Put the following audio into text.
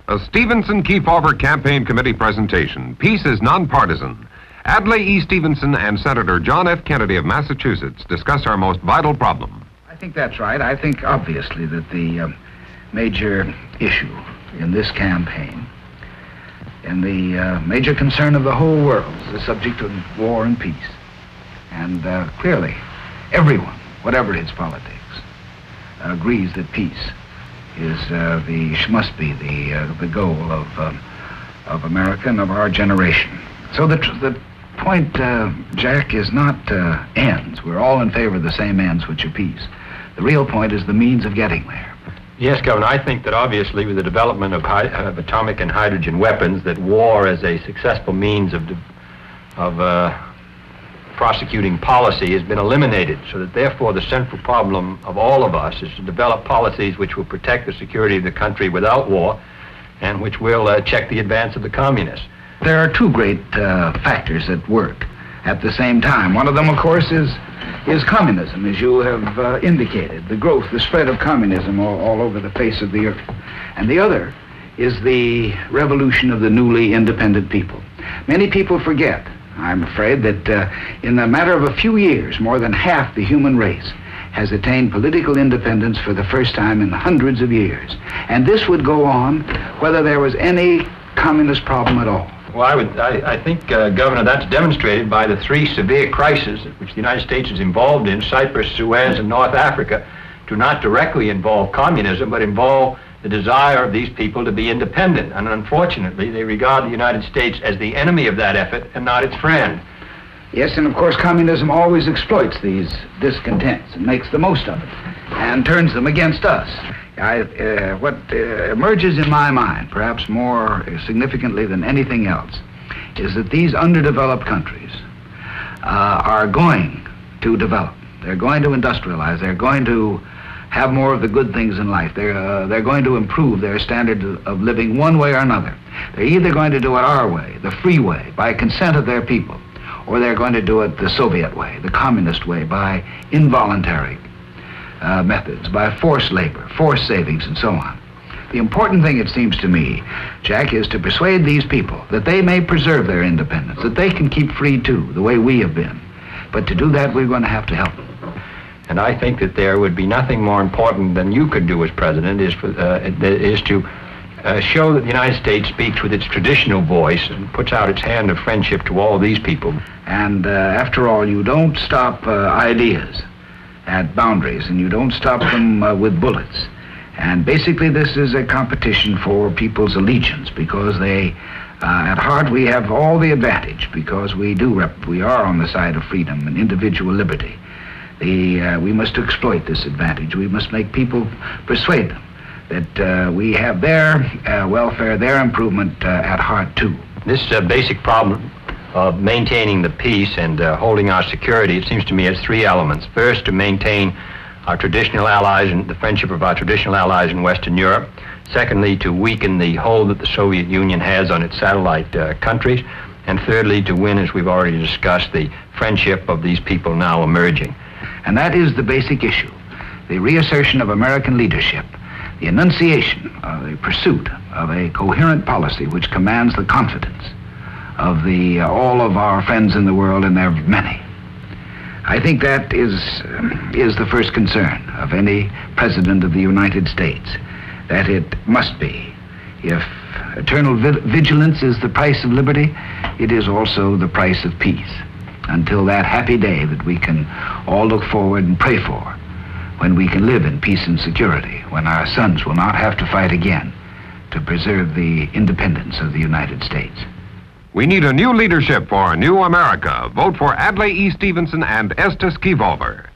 A Stevenson-Kefauver Campaign Committee presentation. Peace is nonpartisan. Adlai E. Stevenson and Senator John F. Kennedy of Massachusetts discuss our most vital problem. I think that's right. I think, obviously, that the major issue in this campaign and the major concern of the whole world is the subject of war and peace. And clearly, everyone, whatever its politics, agrees that peace is must be the goal of America and of our generation. So the point, Jack, is not ends. We're all in favor of the same ends, which are peace. The real point is the means of getting there. Yes, Governor, I think that obviously with the development of atomic and hydrogen weapons, that war as a successful means of prosecuting policy has been eliminated, so that therefore the central problem of all of us is to develop policies which will protect the security of the country without war and which will check the advance of the communists. There are two great factors at work at the same time. One of them, of course, is communism, as you have indicated, the growth, the spread of communism all over the face of the earth. And the other is the revolution of the newly independent people. Many people forget, I'm afraid, that in the matter of a few years, more than half the human race has attained political independence for the first time in hundreds of years. And this would go on whether there was any communist problem at all. Well, I think, Governor, that's demonstrated by the three severe crises which the United States is involved in, Cyprus, Suez, and North Africa, do not directly involve communism, but involve the desire of these people to be independent. And unfortunately, they regard the United States as the enemy of that effort and not its friend. Yes, and of course, communism always exploits these discontents and makes the most of it and turns them against us. What emerges in my mind, perhaps more significantly than anything else, is that these underdeveloped countries are going to develop. They're going to industrialize. They're going to have more of the good things in life. They're going to improve their standard of living one way or another. They're either going to do it our way, the free way, by consent of their people, or they're going to do it the Soviet way, the communist way, by involuntary methods, by forced labor, forced savings, and so on. The important thing, it seems to me, Jack, is to persuade these people that they may preserve their independence, that they can keep free too, the way we have been. But to do that, we're going to have to help them. And I think that there would be nothing more important than you could do as president is to show that the United States speaks with its traditional voice and puts out its hand of friendship to all these people. And after all, you don't stop ideas at boundaries, and you don't stop them with bullets. And basically this is a competition for people's allegiance, because they, at heart, we have all the advantage, because we are on the side of freedom and individual liberty. We must exploit this advantage. We must make people persuade them that we have their welfare, their improvement at heart too. This basic problem of maintaining the peace and holding our security, it seems to me, has three elements. First, to maintain our traditional allies and the friendship of our traditional allies in Western Europe. Secondly, to weaken the hold that the Soviet Union has on its satellite countries. And thirdly, to win, as we've already discussed, the friendship of these people now emerging. And that is the basic issue, the reassertion of American leadership, the enunciation, the pursuit of a coherent policy which commands the confidence of all of our friends in the world, and there are many. I think that is the first concern of any president of the United States, that it must be. If eternal vigilance is the price of liberty, it is also the price of peace, until that happy day that we can all look forward and pray for, when we can live in peace and security, when our sons will not have to fight again to preserve the independence of the United States. We need a new leadership for a new America. Vote for Adlai E. Stevenson and Estes Kefauver.